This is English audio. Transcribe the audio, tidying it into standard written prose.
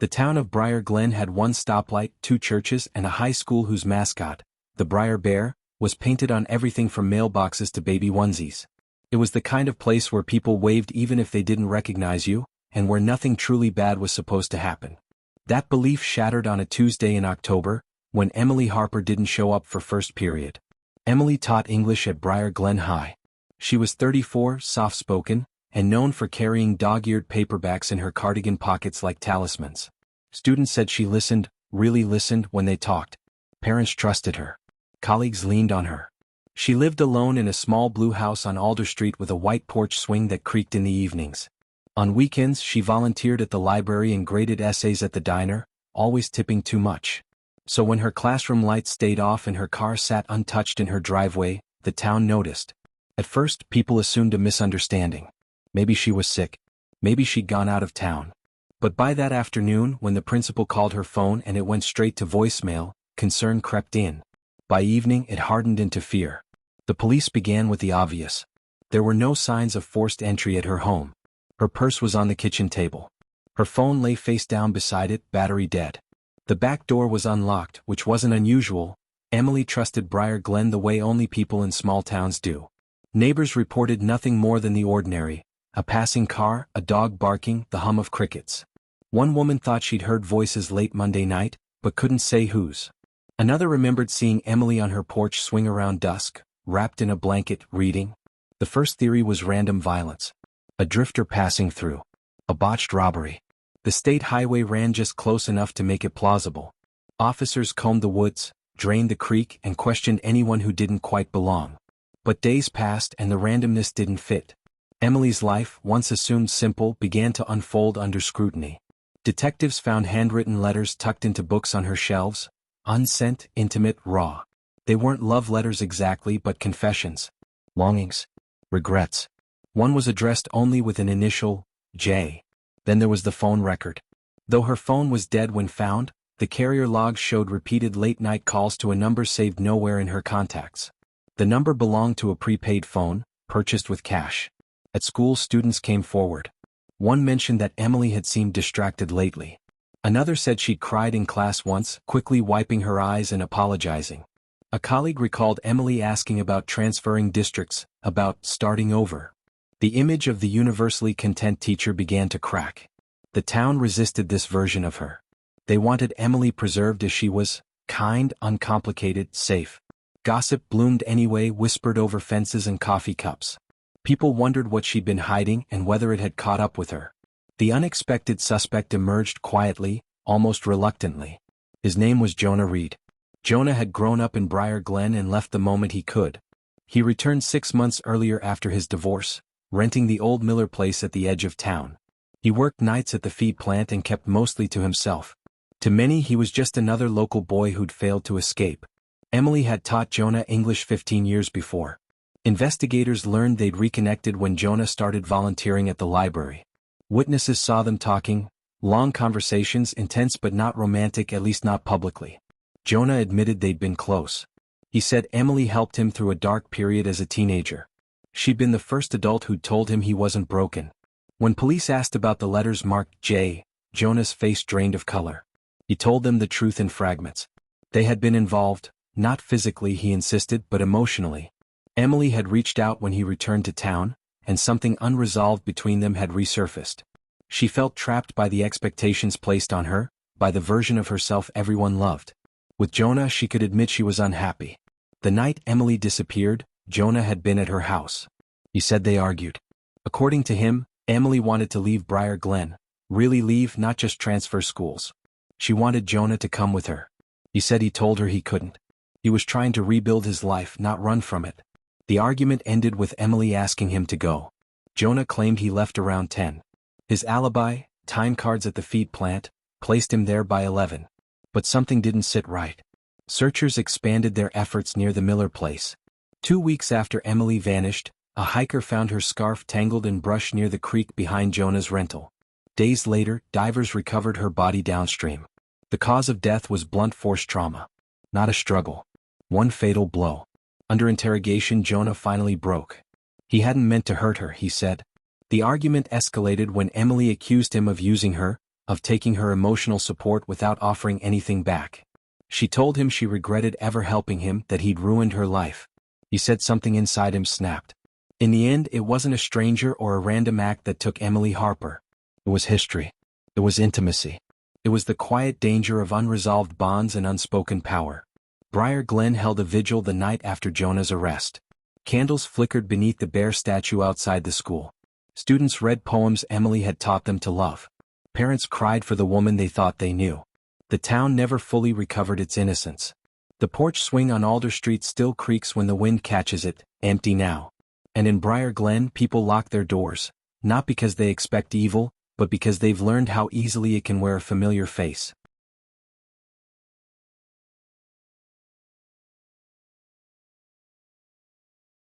The town of Briar Glen had one stoplight, two churches, and a high school whose mascot, the Briar Bear, was painted on everything from mailboxes to baby onesies. It was the kind of place where people waved even if they didn't recognize you, and where nothing truly bad was supposed to happen. That belief shattered on a Tuesday in October, when Emily Harper didn't show up for first period. Emily taught English at Briar Glen High. She was 34, soft-spoken, and known for carrying dog-eared paperbacks in her cardigan pockets like talismans. Students said she listened, really listened when they talked. Parents trusted her. Colleagues leaned on her. She lived alone in a small blue house on Alder Street with a white porch swing that creaked in the evenings. On weekends she volunteered at the library and graded essays at the diner, always tipping too much. So when her classroom lights stayed off and her car sat untouched in her driveway, the town noticed. At first, people assumed a misunderstanding. Maybe she was sick. Maybe she'd gone out of town. But by that afternoon, when the principal called her phone and it went straight to voicemail, concern crept in. By evening, it hardened into fear. The police began with the obvious. There were no signs of forced entry at her home. Her purse was on the kitchen table. Her phone lay face down beside it, battery dead. The back door was unlocked, which wasn't unusual. Emily trusted Briar Glen the way only people in small towns do. Neighbors reported nothing more than the ordinary. A passing car, a dog barking, the hum of crickets. One woman thought she'd heard voices late Monday night, but couldn't say whose. Another remembered seeing Emily on her porch swing around dusk, wrapped in a blanket, reading. The first theory was random violence. A drifter passing through. A botched robbery. The state highway ran just close enough to make it plausible. Officers combed the woods, drained the creek, and questioned anyone who didn't quite belong. But days passed and the randomness didn't fit. Emily's life, once assumed simple, began to unfold under scrutiny. Detectives found handwritten letters tucked into books on her shelves, unsent, intimate, raw. They weren't love letters exactly, but confessions, longings, regrets. One was addressed only with an initial, J. Then there was the phone record. Though her phone was dead when found, the carrier logs showed repeated late-night calls to a number saved nowhere in her contacts. The number belonged to a prepaid phone, purchased with cash. At school, students came forward. One mentioned that Emily had seemed distracted lately. Another said she'd cried in class once, quickly wiping her eyes and apologizing. A colleague recalled Emily asking about transferring districts, about starting over. The image of the universally content teacher began to crack. The town resisted this version of her. They wanted Emily preserved as she was, kind, uncomplicated, safe. Gossip bloomed anyway, whispered over fences and coffee cups. People wondered what she'd been hiding and whether it had caught up with her. The unexpected suspect emerged quietly, almost reluctantly. His name was Jonah Reed. Jonah had grown up in Briar Glen and left the moment he could. He returned 6 months earlier after his divorce, renting the old Miller place at the edge of town. He worked nights at the feed plant and kept mostly to himself. To many he was just another local boy who'd failed to escape. Emily had taught Jonah English 15 years before. Investigators learned they'd reconnected when Jonah started volunteering at the library. Witnesses saw them talking, long conversations, intense but not romantic, at least not publicly. Jonah admitted they'd been close. He said Emily helped him through a dark period as a teenager. She'd been the first adult who'd told him he wasn't broken. When police asked about the letters marked J, Jonah's face drained of color. He told them the truth in fragments. They had been involved, not physically, he insisted, but emotionally. Emily had reached out when he returned to town, and something unresolved between them had resurfaced. She felt trapped by the expectations placed on her, by the version of herself everyone loved. With Jonah she could admit she was unhappy. The night Emily disappeared, Jonah had been at her house. He said they argued. According to him, Emily wanted to leave Briar Glen, really leave, not just transfer schools. She wanted Jonah to come with her. He said he told her he couldn't. He was trying to rebuild his life, not run from it. The argument ended with Emily asking him to go. Jonah claimed he left around 10. His alibi, time cards at the feed plant, placed him there by 11. But something didn't sit right. Searchers expanded their efforts near the Miller place. 2 weeks after Emily vanished, a hiker found her scarf tangled in brush near the creek behind Jonah's rental. Days later, divers recovered her body downstream. The cause of death was blunt force trauma. Not a struggle. One fatal blow. Under interrogation, Jonah finally broke. He hadn't meant to hurt her, he said. The argument escalated when Emily accused him of using her, of taking her emotional support without offering anything back. She told him she regretted ever helping him, that he'd ruined her life. He said something inside him snapped. In the end, it wasn't a stranger or a random act that took Emily Harper. It was history. It was intimacy. It was the quiet danger of unresolved bonds and unspoken power. Briar Glen held a vigil the night after Jonah's arrest. Candles flickered beneath the bare statue outside the school. Students read poems Emily had taught them to love. Parents cried for the woman they thought they knew. The town never fully recovered its innocence. The porch swing on Alder Street still creaks when the wind catches it, empty now. And in Briar Glen, people lock their doors, not because they expect evil, but because they've learned how easily it can wear a familiar face.